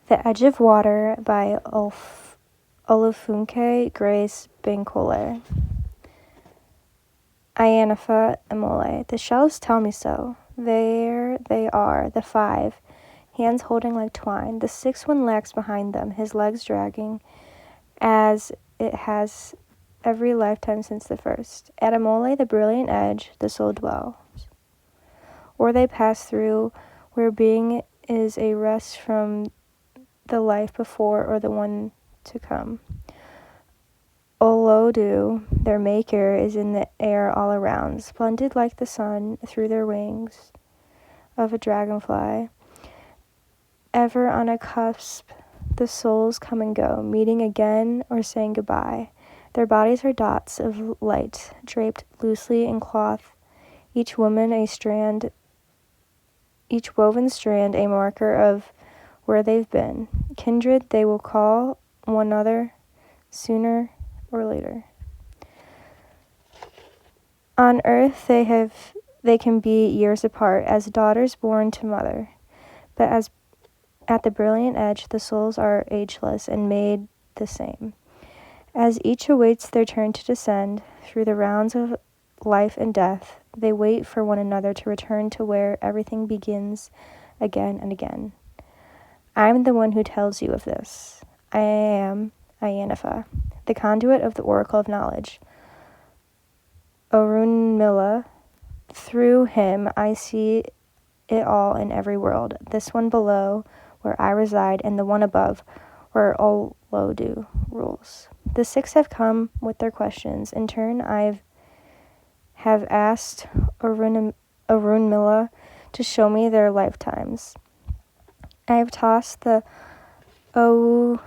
The Edge of Water by Olufunke Grace Bankole. Ianafa Emole. The shelves tell me so. There they are, the 5, hands holding like twine. The 6th one lags behind them, his legs dragging, as it has every lifetime since the first. At Emole, the brilliant edge, the soul dwells. Or they pass through, where being is a rest from the life before or the one to come. Olodu, their maker, is in the air all around, splendid like the sun through their wings of a dragonfly. Ever on a cusp, the souls come and go, meeting again or saying goodbye. Their bodies are dots of light, draped loosely in cloth, each woman a strand, each woven strand a marker of where they've been. Kindred they will call one another sooner or later. On earth they can be years apart, as daughters born to mother, but as at the brilliant edge the souls are ageless and made the same. As each awaits their turn to descend through the rounds of life and death, they wait for one another to return to where everything begins again and again. I am the one who tells you of this. I am Ianafa, the conduit of the oracle of knowledge. Orunmila, through him I see it all in every world, this one below where I reside and the one above where Olodu rules. The 6 have come with their questions. In turn, I have asked Orunmila to show me their lifetimes. I have tossed the Oeo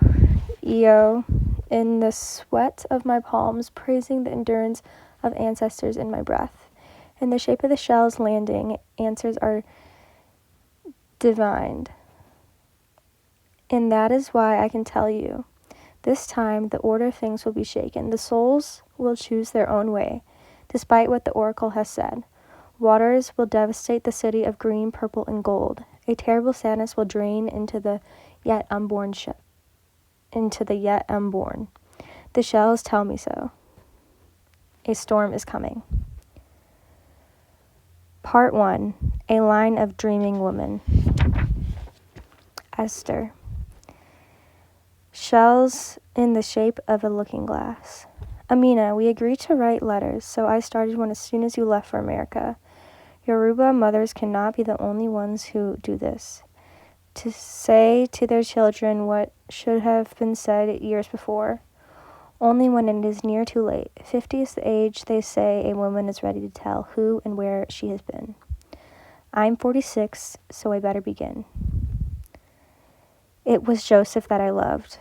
in the sweat of my palms, praising the endurance of ancestors in my breath. In the shape of the shells landing, answers are divined. And that is why I can tell you, this time the order of things will be shaken. The souls will choose their own way, despite what the oracle has said. Waters will devastate the city of green, purple, and gold. A terrible sadness will drain into the yet unborn. The shells tell me so. A storm is coming. Part 1. A line of dreaming women. Esther. Shells in the shape of a looking glass. Amina, we agreed to write letters, so I started one as soon as you left for America. Yoruba mothers cannot be the only ones who do this. To say to their children what should have been said years before, only when it is near too late. 50 is the age they say a woman is ready to tell who and where she has been. I'm 46, so I better begin. It was Joseph that I loved.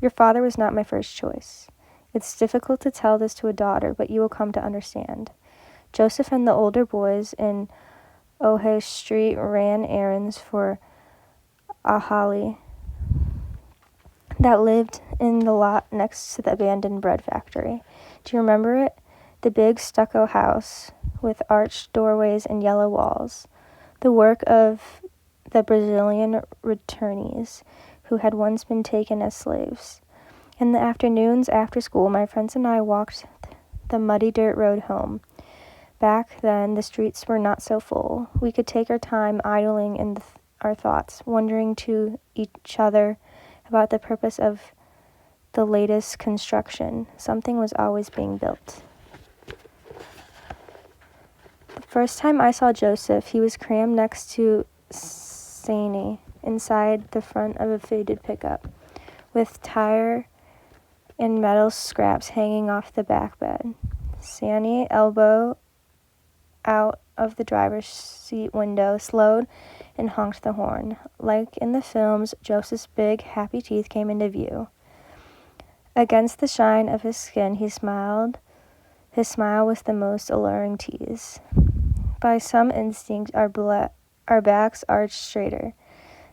Your father was not my first choice. It's difficult to tell this to a daughter, but you will come to understand. Joseph and the older boys in Ohe Street ran errands for Ahali that lived in the lot next to the abandoned bread factory. Do you remember it? The big stucco house with arched doorways and yellow walls. The work of the Brazilian returnees who had once been taken as slaves. In the afternoons after school, my friends and I walked the muddy dirt road home. Back then, the streets were not so full. We could take our time idling in our thoughts, wondering to each other about the purpose of the latest construction. Something was always being built. The first time I saw Joseph, he was crammed next to Sani inside the front of a faded pickup, with tire and metal scraps hanging off the back bed. Sani, elbow out of the driver's seat window, slowed and honked the horn. Like in the films, Joseph's big, happy teeth came into view. Against the shine of his skin, he smiled. His smile was the most alluring tease. By some instinct, our backs arched straighter.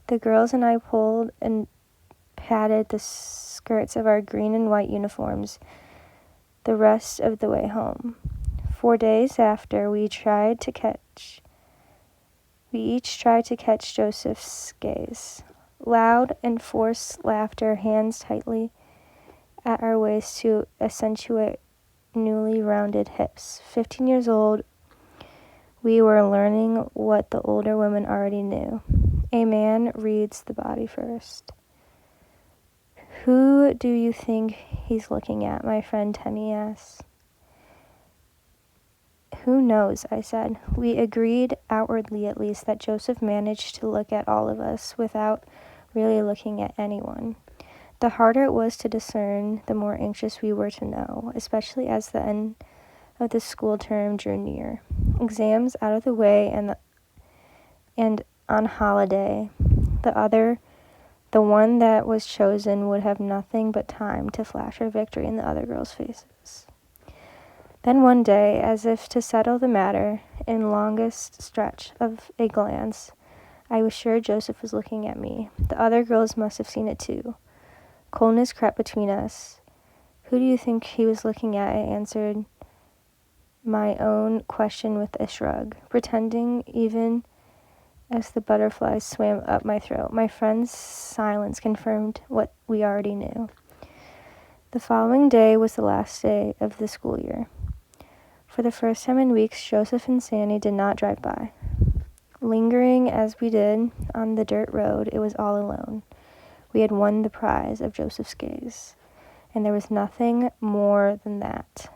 The girls and I pulled and patted the skirts of our green and white uniforms the rest of the way home. 4 days after, we each tried to catch Joseph's gaze. Loud and forced laughter, hands tightly at our waists to accentuate newly rounded hips. 15 years old, we were learning what the older women already knew. A man reads the body first. Who do you think he's looking at? My friend Tenny asked. Who knows, I said. We agreed, outwardly at least, that Joseph managed to look at all of us without really looking at anyone. The harder it was to discern, the more anxious we were to know, especially as the end of the school term drew near. Exams out of the way and on holiday, the one that was chosen would have nothing but time to flash her victory in the other girls' faces. Then one day, as if to settle the matter, in longest stretch of a glance, I was sure Joseph was looking at me. The other girls must have seen it too. Coldness crept between us. Who do you think he was looking at? I answered my own question with a shrug, pretending even as the butterflies swam up my throat. My friend's silence confirmed what we already knew. The following day was the last day of the school year. For the first time in weeks, Joseph and Sandy did not drive by. Lingering as we did on the dirt road, it was all alone. We had won the prize of Joseph's gaze, and there was nothing more than that.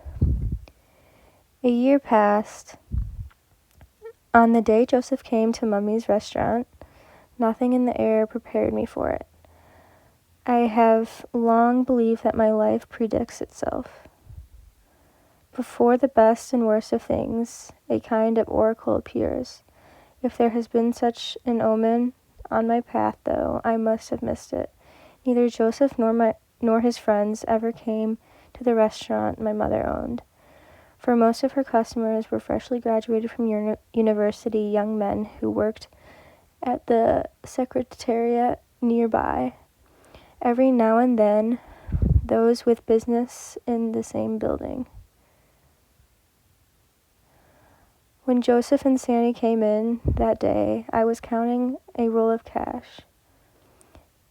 A year passed. On the day Joseph came to Mummy's restaurant, nothing in the air prepared me for it. I have long believed that my life predicts itself. Before the best and worst of things, a kind of oracle appears. If there has been such an omen on my path, though, I must have missed it. Neither Joseph nor his friends ever came to the restaurant my mother owned, for most of her customers were freshly graduated from university young men who worked at the secretariat nearby. Every now and then, those with business in the same building. When Joseph and Sandy came in that day, I was counting a roll of cash.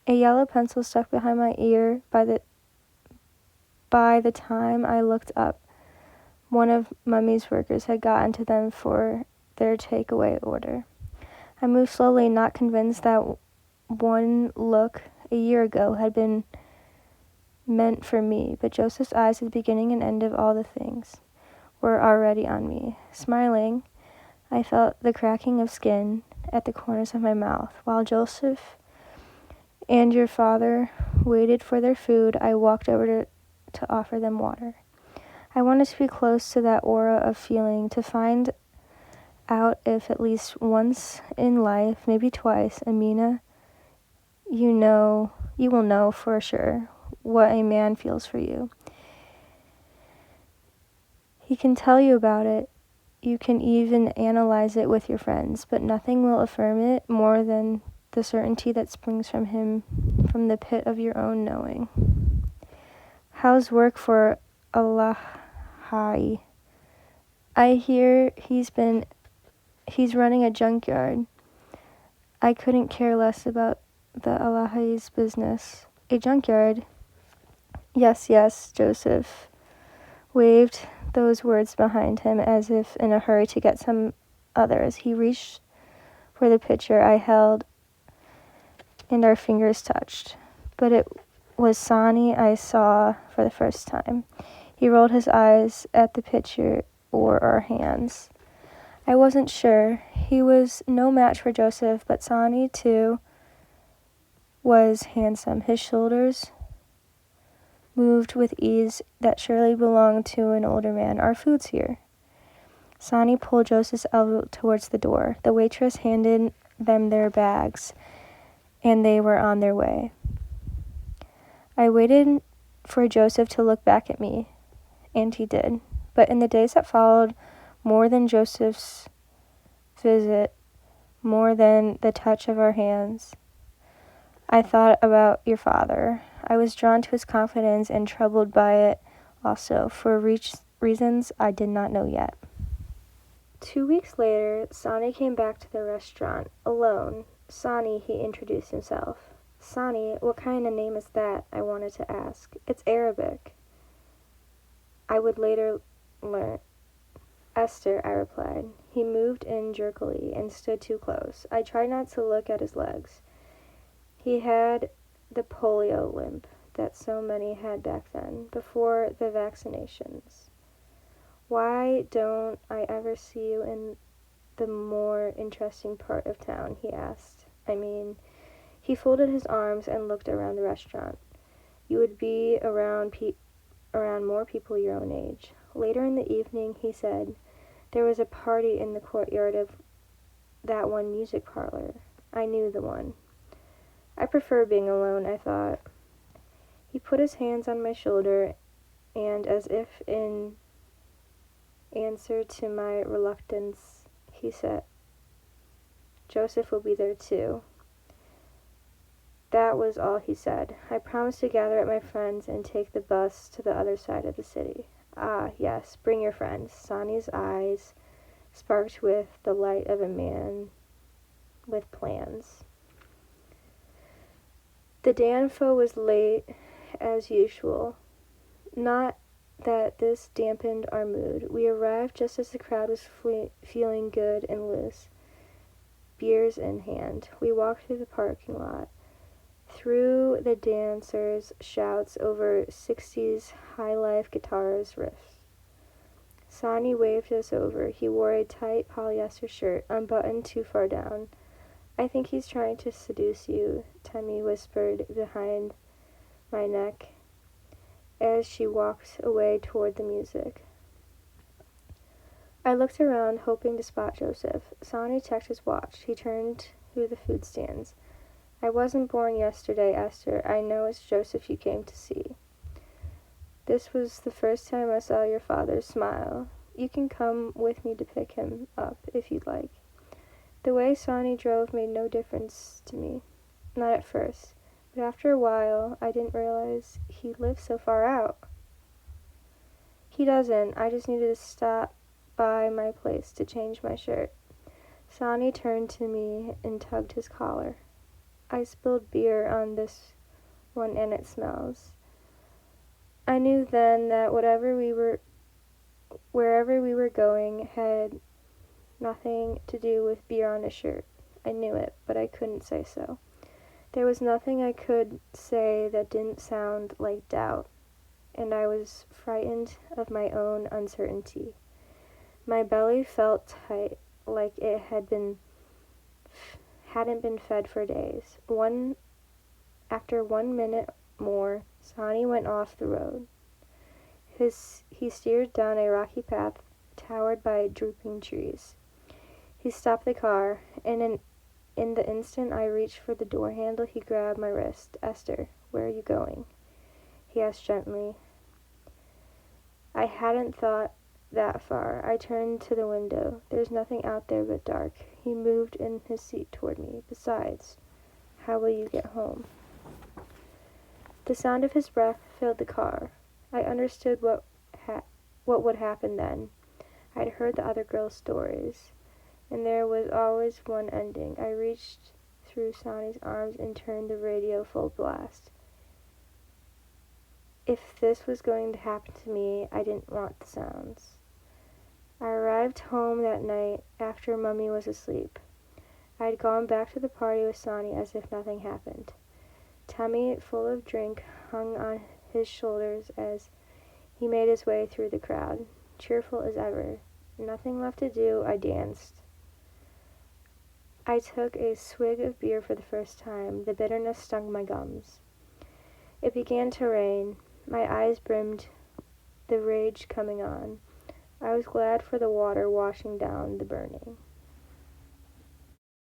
A yellow pencil stuck behind my ear. By the time I looked up, one of Mummy's workers had gotten to them for their takeaway order. I moved slowly, not convinced that one look a year ago had been meant for me, but Joseph's eyes at the beginning and end of all the things were already on me. Smiling, I felt the cracking of skin at the corners of my mouth. While Joseph and your father waited for their food, I walked over to offer them water. I wanted to be close to that aura of feeling, to find out if at least once in life, maybe twice, Amina, you will know for sure what a man feels for you. He can tell you about it. You can even analyze it with your friends, but nothing will affirm it more than the certainty that springs from him, from the pit of your own knowing. How's work for Allahai? I hear he's running a junkyard. I couldn't care less about the Allahai's business. A junkyard? Yes, Joseph waved those words behind him as if in a hurry to get some others. He reached for the pitcher I held, and our fingers touched. But it was Sani I saw for the first time. He rolled his eyes at the pitcher or our hands. I wasn't sure. He was no match for Joseph, but Sani, too, was handsome. His shoulders moved with ease that surely belonged to an older man. Our food's here. Sani pulled Joseph's elbow towards the door. The waitress handed them their bags, and they were on their way. I waited for Joseph to look back at me, and he did. But in the days that followed, more than Joseph's visit, more than the touch of our hands, I thought about your father. I was drawn to his confidence and troubled by it also, for reasons I did not know yet. 2 weeks later, Sani came back to the restaurant, alone. Sani, he introduced himself. Sani, what kind of name is that? I wanted to ask. It's Arabic. I would later learn. Esther, I replied. He moved in jerkily and stood too close. I tried not to look at his legs. He had the polio limp that so many had back then, before the vaccinations. Why don't I ever see you in the more interesting part of town? He asked. He folded his arms and looked around the restaurant. You would be around more people your own age. Later in the evening, he said, there was a party in the courtyard of that one music parlor. I knew the one. I prefer being alone, I thought. He put his hands on my shoulder, and as if in answer to my reluctance, he said, Joseph will be there too. That was all he said. I promised to gather up my friends and take the bus to the other side of the city. Ah, yes, bring your friends. Sani's eyes sparked with the light of a man with plans. The Danfo was late, as usual. Not that this dampened our mood. We arrived just as the crowd was feeling good and loose, beers in hand. We walked through the parking lot, through the dancers' shouts over 60s high-life guitars riffs. Sani waved us over. He wore a tight polyester shirt, unbuttoned too far down. I think he's trying to seduce you, Temmie whispered behind my neck as she walked away toward the music. I looked around, hoping to spot Joseph. Sani checked his watch. He turned to the food stands. I wasn't born yesterday, Esther. I know it's Joseph you came to see. This was the first time I saw your father smile. You can come with me to pick him up, if you'd like. The way Sani drove made no difference to me. Not at first. But after a while, I didn't realize he lived so far out. He doesn't. I just needed to stop by my place to change my shirt. Sani turned to me and tugged his collar. I spilled beer on this one and it smells. I knew then that wherever we were going had nothing to do with beer on his shirt. I knew it, but I couldn't say so. There was nothing I could say that didn't sound like doubt, and I was frightened of my own uncertainty. My belly felt tight, like it hadn't been fed for days. After 1 minute more, Sani went off the road. He steered down a rocky path towered by drooping trees. He stopped the car, and in the instant I reached for the door handle, he grabbed my wrist. Esther, where are you going? He asked gently. I hadn't thought that far. I turned to the window. There's nothing out there but dark. He moved in his seat toward me. Besides, how will you get home? The sound of his breath filled the car. I understood what would happen then. I'd heard the other girls' stories, and there was always one ending. I reached through Sani's arms and turned the radio full blast. If this was going to happen to me, I didn't want the sounds. I arrived home that night after Mummy was asleep. I had gone back to the party with Sani as if nothing happened. Tummy full of drink hung on his shoulders as he made his way through the crowd. Cheerful as ever. Nothing left to do, I danced. I took a swig of beer for the first time. The bitterness stung my gums. It began to rain. My eyes brimmed, the rage coming on. I was glad for the water washing down the burning.